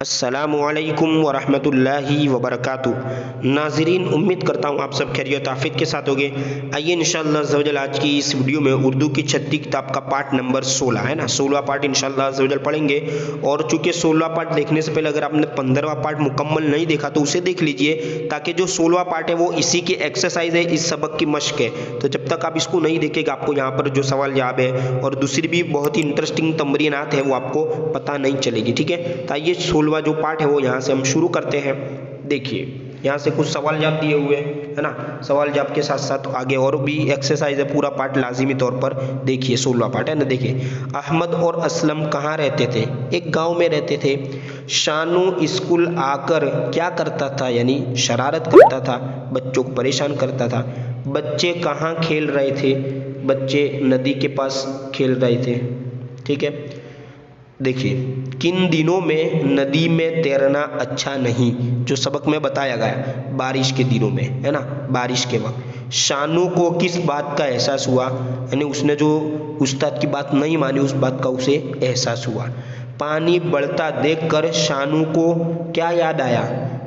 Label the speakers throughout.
Speaker 1: अस्सलामुअलैकुम वरहमतुल्लाहि वबरकातुहू। नाज़रीन, उम्मीद करता हूँ आप सब खैरियत आफियत के साथ होंगे। आइए इंशाअल्लाह अज़्ज़वजल आज की इस वीडियो में उर्दू की छठी किताब का पार्ट नंबर 16 है ना, 16वां पार्ट इंशाअल्लाह अज़्ज़वजल पढ़ेंगे। और चूँकि 16वां पार्ट देखने से पहले अगर आपने 15वां पार्ट मुकम्मल नहीं देखा तो उसे देख लीजिए, ताकि जो 16वां पार्ट है वो इसी की एक्सरसाइज है, इस सबक की मश्क है। तो जब तक आप इसको नहीं देखेगा आपको यहाँ पर जो सवाल जवाब है और दूसरी भी बहुत ही इंटरेस्टिंग तमरीनात है वो आपको पता नहीं चलेगी। ठीक है, तो आइए 16वां जो पार्ट है वो यहाँ से हम शुरू करते हैं। देखिए यहाँ से कुछ सवाल जवाब दिए हुए है ना, सवाल जवाब के साथ साथ आगे और भी एक्सरसाइज है, पूरा पार्ट लाजिमी तौर पर देखिए। 16वां पार्ट है ना, देखिए अहमद और असलम कहाँ रहते थे? एक गांव में रहते थे। शानू स्कूल आकर क्या करता था? यानी शरारत करता था, बच्चों को परेशान करता था। बच्चे कहाँ खेल रहे थे? बच्चे नदी के पास खेल रहे थे। ठीक है, देखिए किन दिनों में नदी में तैरना अच्छा नहीं? जो सबक में बताया गया, बारिश के दिनों में है ना, बारिश के वक्त। शानू को किस बात का एहसास हुआ? यानी उसने जो उस्ताद की बात नहीं मानी उस बात का उसे एहसास हुआ। पानी बढ़ता देखकर शानू को क्या याद आया?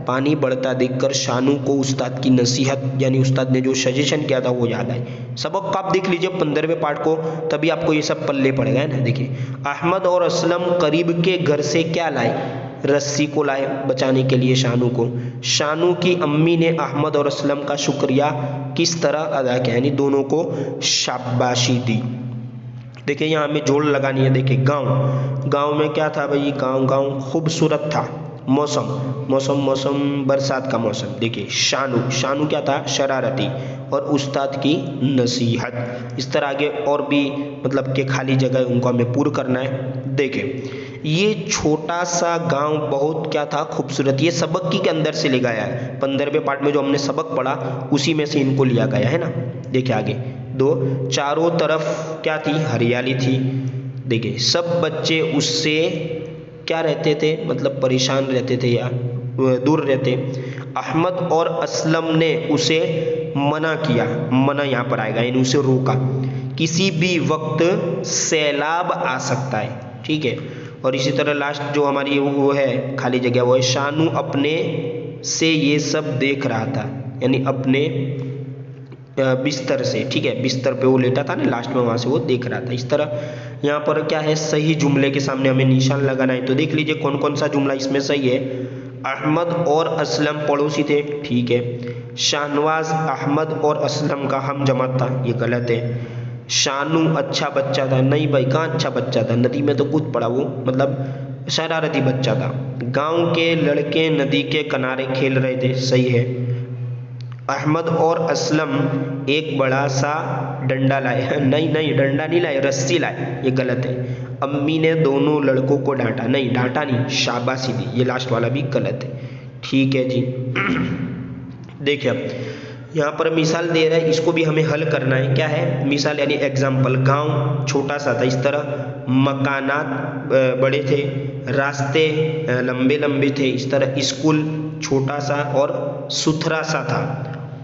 Speaker 1: पानी बढ़ता देखकर शानू को उस्ताद की नसीहत, यानी उस्ताद ने जो सजेशन किया था वो याद आए। सबक को आप देख लीजिए 15वें पार्ट को, तभी आपको ये सब पल्ले पड़ेगा है ना। देखिए अहमद और असलम करीब के घर से क्या लाए? रस्सी को लाए बचाने के लिए शानू को। शानू की अम्मी ने अहमद और असलम का शुक्रिया किस तरह अदा किया? यानी दोनों को शाबाशी दी। देखिए यहाँ हमें जोड़ लगानी है। देखिए गांव में क्या था भाई? गांव खूबसूरत था। मौसम बरसात का मौसम। देखिए शानू क्या था? शरारती। और उस्ताद की नसीहत। इस तरह आगे और भी मतलब कि खाली जगह उनको हमें पूरा करना है। देखिए ये छोटा सा गांव बहुत क्या था? खूबसूरत। ये सबक के अंदर से ले गया है, 15वें पार्ट में जो हमने सबक पढ़ा उसी में से इनको लिया गया है ना। देखिए आगे चारों तरफ क्या थी? हरियाली थी। देखिए सब बच्चे उससे क्या रहते थे? मतलब परेशान रहते थे या दूर रहते। अहमद और असलम ने उसे मना किया। मना यहाँ पर आएगा, यानी उसे रोका। किसी भी वक्त सैलाब आ सकता है। ठीक है, और इसी तरह लास्ट जो हमारी वो है खाली जगह, वो है शानू अपने से ये सब देख रहा था, यानी अपने बिस्तर से। ठीक है, बिस्तर पे वो लेटा था ना, लास्ट में वहाँ से वो देख रहा था। इस तरह यहाँ पर क्या है? सही जुमले के सामने हमें निशान लगाना है। तो देख लीजिए कौन कौन सा जुमला इसमें सही है। अहमद और असलम पड़ोसी थे। ठीक है। शाहनवाज अहमद और असलम का हम जमात था, ये गलत है। शानू अच्छा बच्चा था। नहीं भाई, कहाँ अच्छा बच्चा था? नदी में तो कूद पड़ा वो, मतलब शरारती बच्चा था। गाँव के लड़के नदी के किनारे खेल रहे थे। सही है। अहमद और असलम एक बड़ा सा डंडा लाए। नहीं डंडा नहीं लाए, रस्सी लाए, ये गलत है। अम्मी ने दोनों लड़कों को डांटा। नहीं डांटा नहीं, शाबाशी दी, ये लास्ट वाला भी गलत है। ठीक है जी। देखिए अब यहाँ पर मिसाल दे रहा है, इसको भी हमें हल करना है। क्या है मिसाल? यानी एग्जाम्पल। गांव छोटा सा था, इस तरह मकानात बड़े थे, रास्ते लंबे लंबे थे, इस तरह स्कूल छोटा सा और सुथरा सा था,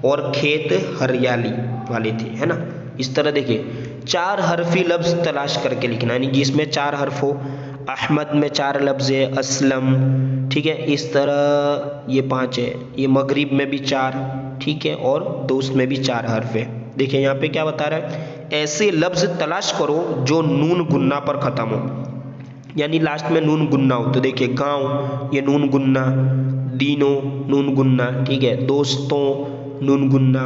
Speaker 1: और खेत हरियाली वाले थे, है ना। इस तरह देखिए 4 हरफी लफ्ज़ तलाश करके लिखना, यानी जिसमें 4 हर्फ हो। अहमद में 4 लफ्ज़ है, असलम, ठीक है, इस तरह ये 5 है। ये मगरिब में भी 4, ठीक है, और दोस्त में भी 4 हर्फ है। देखिए यहाँ पे क्या बता रहा है? ऐसे लफ्ज़ तलाश करो जो नून गुन्ना पर ख़त्म हो, यानी लास्ट में नून गुन्ना हो। तो देखिए गांव, ये नून गुन्ना, दिनों नून गुन्ना, ठीक है, दोस्तों नून गुन्ना,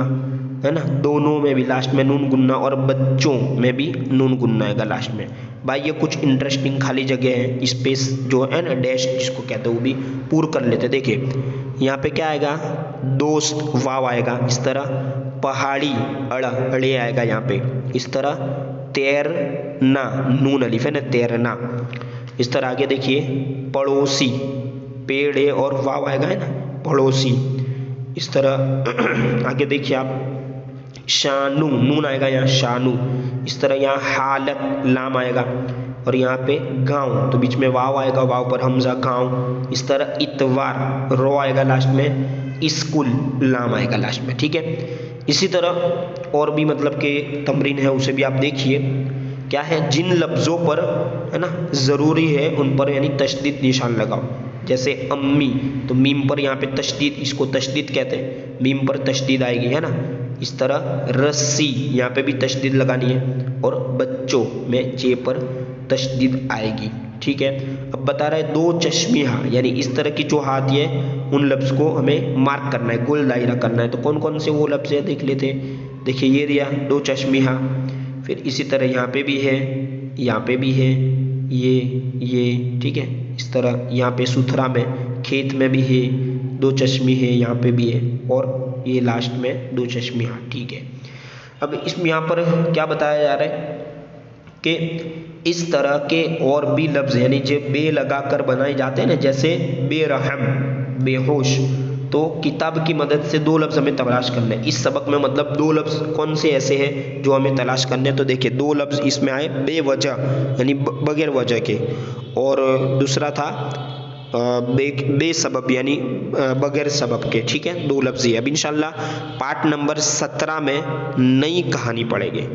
Speaker 1: है ना, दोनों में भी लास्ट में नून गुन्ना, और बच्चों में भी नून गुन्ना आएगा लास्ट में। भाई ये कुछ इंटरेस्टिंग खाली जगह है, स्पेस जो है ना, डैश जिसको कहते हैं, वो भी पूरा कर लेते। देखिए यहाँ पे क्या आएगा? दोस्त वाव आएगा। इस तरह पहाड़ी अड़े आएगा यहाँ पे। इस तरह तैरना नून अलिफ है ना, तैरना। इस तरह आगे देखिए पड़ोसी, पेड़ है और वाव आएगा, है ना, पड़ोसी। इस तरह आगे देखिए आप शानू, नून आएगा यहाँ, शानू। इस तरह यहाँ हालत, लाम आएगा, और यहाँ पे गांव, तो बीच में वाव आएगा, वाव पर हमजा, गांव। इस तरह इतवार, रो आएगा लास्ट में, स्कूल, लाम आएगा लास्ट में। ठीक है, इसी तरह और भी मतलब के तमरीन है, उसे भी आप देखिए। क्या है? जिन लफ्ज़ों पर है ना ज़रूरी है उन पर यानी तशदीद निशान लगाओ। जैसे अम्मी, तो मीम पर यहाँ पे तशदीद, इसको तशदीद कहते हैं, मीम पर तशदीद आएगी, है ना। इस तरह रस्सी, यहाँ पे भी तशदीद लगानी है, और बच्चों में चे पर तशदीद आएगी, ठीक है। अब बता रहा है दो चश्मिया, यानी इस तरह की जो हाथ है उन लफ्ज़ को हमें मार्क करना है, गोल दायरा करना है। तो कौन कौन से वो लफ्ज़ है देख लेते हैं। देखिए ये दिया दो चश्मिया, फिर इसी तरह यहाँ पे भी है, यहाँ पे भी है, ये, ठीक है। इस तरह यहाँ पे सुथरा में, खेत में भी है, दो चश्मी है, यहाँ पे भी है, और ये लास्ट में दो चश्मिया, ठीक है। अब इसमें यहाँ पर क्या बताया जा रहा है कि इस तरह के और भी लफ्ज़, यानी जो बे लगा कर बनाए जाते हैं ना, जैसे बेरहम, बेहोश, तो किताब की मदद से दो लफ्ज़ हमें तलाश करने हैं। इस सबक में मतलब दो लफ्ज़ कौन से ऐसे हैं जो हमें तलाश करने हैं। तो देखिए दो लफ्ज़ इसमें आए, बेवजह यानी बगैर वजह के, और दूसरा था बेसबब यानी बगैर सबब के, ठीक है। दो लफ्ज़ ही। अब इंशाल्लाह पार्ट नंबर 17 में नई कहानी पढ़ेंगे।